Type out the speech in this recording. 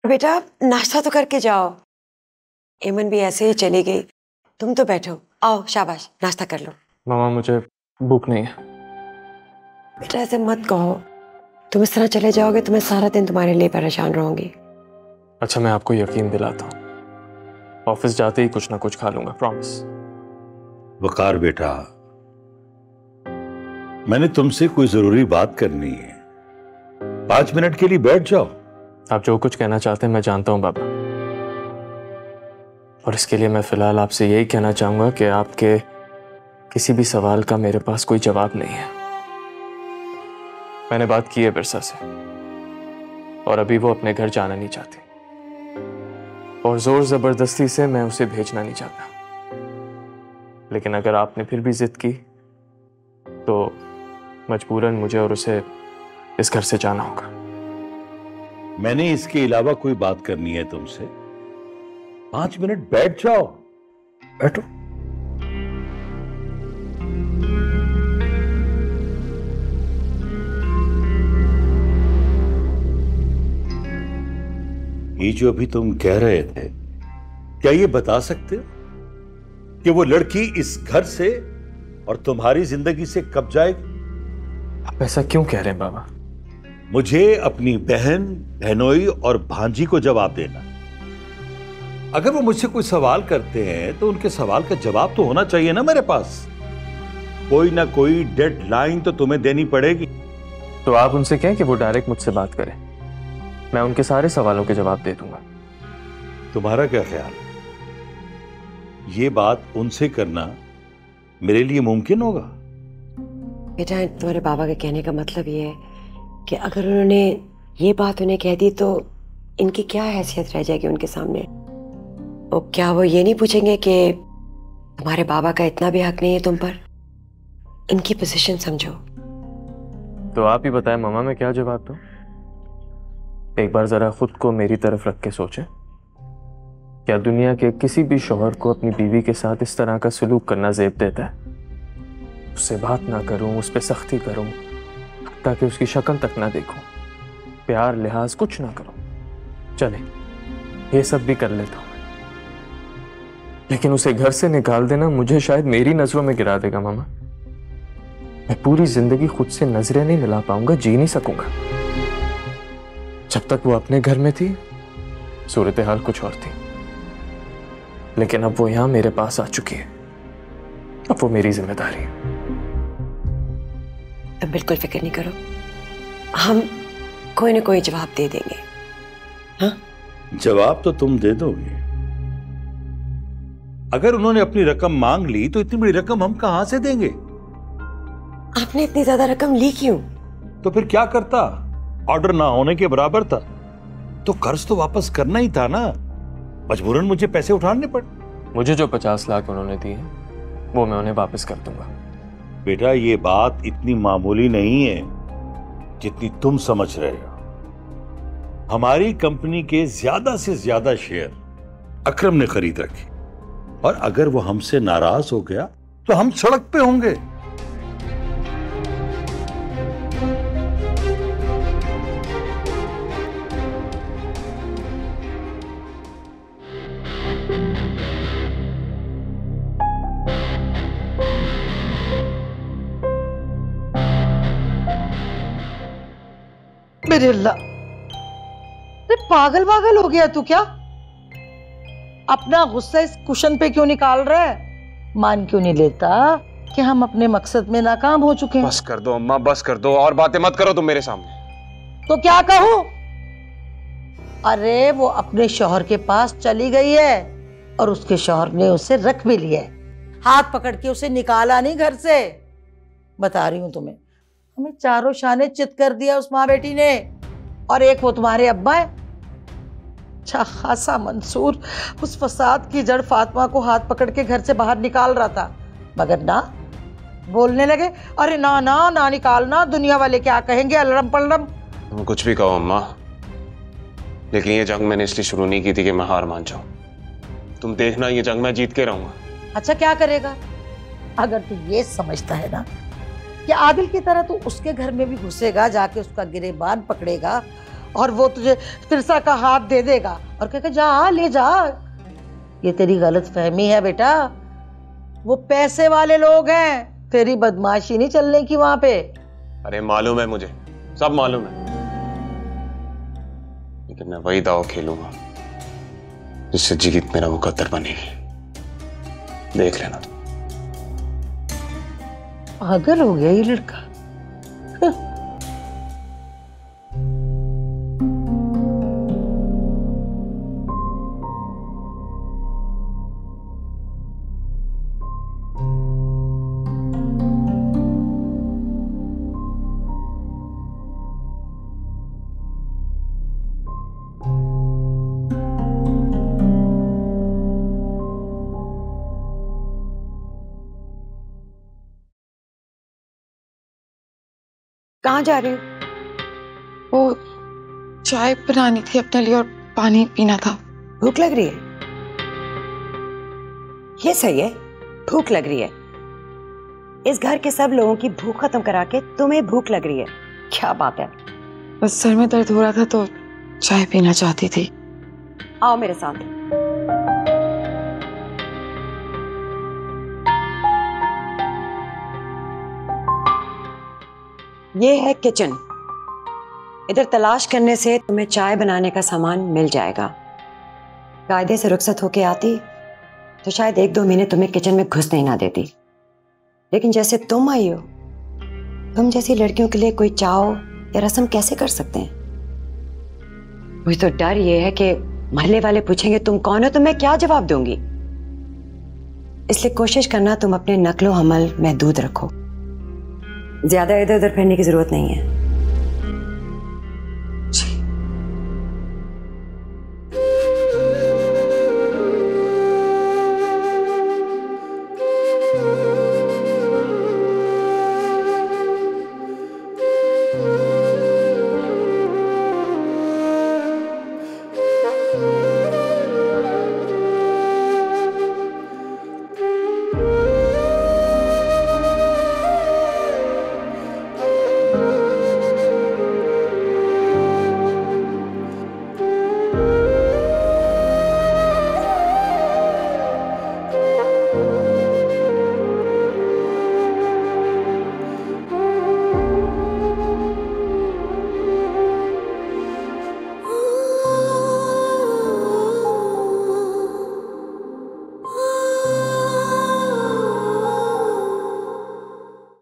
बेटा नाश्ता तो करके जाओ। एमन भी ऐसे ही चली गई, तुम तो बैठो। आओ शाबाश नाश्ता कर लो। मामा मुझे भूख नहीं है। बेटा ऐसे मत कहो, तुम इस तरह चले जाओगे तो मैं सारा दिन तुम्हारे लिए परेशान रहूंगी। अच्छा मैं आपको यकीन दिलाता हूँ, ऑफिस जाते ही कुछ ना कुछ खा लूंगा, प्रॉमिस। वकार बेटा, मैंने तुमसे कोई जरूरी बात करनी है, 5 मिनट के लिए बैठ जाओ। आप जो कुछ कहना चाहते हैं मैं जानता हूं बाबा, और इसके लिए मैं फिलहाल आपसे यही कहना चाहूंगा कि आपके किसी भी सवाल का मेरे पास कोई जवाब नहीं है। मैंने बात की है बिरसा से और अभी वो अपने घर जाना नहीं चाहती, और जोर जबरदस्ती से मैं उसे भेजना नहीं चाहता। लेकिन अगर आपने फिर भी जिद की तो मजबूरन मुझे और उसे इस घर से जाना होगा। मैंने इसके अलावा कोई बात करनी है तुमसे, 5 मिनट बैठ जाओ। बैठो। ये जो अभी तुम कह रहे थे, क्या ये बता सकते हो कि वो लड़की इस घर से और तुम्हारी जिंदगी से कब जाएगी? आप ऐसा क्यों कह रहे हैं बाबा? मुझे अपनी बहन, बहनोई और भांजी को जवाब देना। अगर वो मुझसे कोई सवाल करते हैं तो उनके सवाल का जवाब तो होना चाहिए ना मेरे पास। कोई ना कोई डेडलाइन तो तुम्हें देनी पड़ेगी। तो आप उनसे कहें कि वो डायरेक्ट मुझसे बात करें, मैं उनके सारे सवालों के जवाब दे दूंगा। तुम्हारा क्या ख्याल है, ये बात उनसे करना मेरे लिए मुमकिन होगा? बेटा तुम्हारे बाबा के कहने का मतलब ये है कि अगर उन्होंने ये बात उन्हें कह दी तो इनकी क्या हैसियत रह जाएगी उनके सामने। और क्या वो ये नहीं पूछेंगे कि तुम्हारे बाबा का इतना भी हक नहीं है तुम पर? इनकी पोजीशन समझो। तो आप ही बताएं मामा, मैं क्या जवाब दूं? एक बार जरा खुद को मेरी तरफ रख के सोचें। क्या दुनिया के किसी भी शौहर को अपनी बीवी के साथ इस तरह का सलूक करना ज़ेब देता है? उससे बात ना करूं, उस पर सख्ती करूं, ताकि उसकी शक्ल तक ना देखूं, प्यार लिहाज कुछ ना करूं। चले ये सब भी कर लेता हूं, लेकिन उसे घर से निकाल देना मुझे शायद मेरी नजरों में गिरा देगा मामा। मैं पूरी जिंदगी खुद से नजरें नहीं मिला पाऊंगा, जी नहीं सकूंगा। जब तक वो अपने घर में थी सूरत हाल कुछ और थी, लेकिन अब वो यहां मेरे पास आ चुकी है, अब वो मेरी जिम्मेदारी है। तुम बिल्कुल फिक्र नहीं करो, हम कोई ना कोई जवाब दे देंगे। हाँ? जवाब तो तुम दे दोगे। अगर उन्होंने अपनी रकम मांग ली तो इतनी बड़ी रकम हम कहां से देंगे? आपने इतनी ज्यादा रकम ली क्यों? तो फिर क्या करता? ऑर्डर ना होने के बराबर था। तो कर्ज तो वापस करना ही था ना, मजबूरन मुझे पैसे उठाने पड़े। मुझे जो 50 लाख उन्होंने दिए वो मैं उन्हें वापस कर दूंगा। बेटा ये बात इतनी मामूली नहीं है जितनी तुम समझ रहे हो। हमारी कंपनी के ज्यादा से ज्यादा शेयर अकरम ने खरीद रखे, और अगर वो हमसे नाराज हो गया तो हम सड़क पे होंगे। मेरे अल्लाह, अरे पागल पागल हो गया तू क्या? अपना गुस्सा इस कुशन पे क्यों निकाल रहा है? मान क्यों नहीं लेता कि हम अपने मकसद में नाकाम हो चुके हैं? बस कर दो अम्मा, बस कर दो, और बातें मत करो तुम मेरे सामने। तो क्या कहूं? अरे वो अपने शौहर के पास चली गई है और उसके शौहर ने उसे रख भी लिया है, हाथ पकड़ के उसे निकाला नहीं घर से। बता रही हूं तुम्हें, हमें चारों शाने चित कर दिया उस माँ बेटी ने। और एक वो तुम्हारे अब्बा है, अच्छा खासा मंसूर उस फसाद की जड़ फातिमा को हाथ पकड़ के घर से बाहर निकाल रहा था, मगर ना, बोलने लगे अरे ना ना ना निकालना, दुनिया वाले क्या कहेंगे, अलरम पलरम। तुम कुछ भी कहो अम्मा, लेकिन ये जंग मैंने इसलिए शुरू नहीं की थी कि मैं हार मान जाऊं। तुम देखना ये जंग मैं जीत के रहूंगा। अच्छा क्या करेगा? अगर तू ये समझता है ना कि आदिल की तरह तू उसके घर में भी घुसेगा, जाके उसका गिरेबान पकड़ेगा और वो तुझे फिरसा का हाथ दे देगा और कहेगा जा ले जा। ये तेरी गलत फहमी है बेटा। वो पैसे वाले लोग हैं, तेरी बदमाशी नहीं चलने की वहां पे। अरे मालूम है मुझे, सब मालूम है, लेकिन मैं वही दाव खेलूंगा जिससे जीत मेरा मुकद्दर बनेगी। देख लेना। पागल हो गया ये लड़का। कहाँ जा रही हो? वो चाय बनानी थी अपने लिए और पानी पीना था। भूख लग रही है? ये सही है, भूख लग रही है। इस घर के सब लोगों की भूख खत्म करा के तुम्हें भूख लग रही है, क्या बात है। बस सर में दर्द हो रहा था तो चाय पीना चाहती थी। आओ मेरे साथ। ये है किचन। इधर तलाश करने से तुम्हें चाय बनाने का सामान मिल जाएगा। कायदे से रुखसत होके आती तो शायद 1-2 महीने तुम्हें किचन में घुसने ही ना देती, लेकिन जैसे तुम आई हो, तुम जैसी लड़कियों के लिए कोई चाव या रस्म कैसे कर सकते हैं? मुझे तो डर ये है कि मोहल्ले वाले पूछेंगे तुम कौन हो तो मैं क्या जवाब दूंगी। इसलिए कोशिश करना तुम अपने नक्लो हमल महदूद रखो, ज्यादा इधर उधर फिरने की जरूरत नहीं है।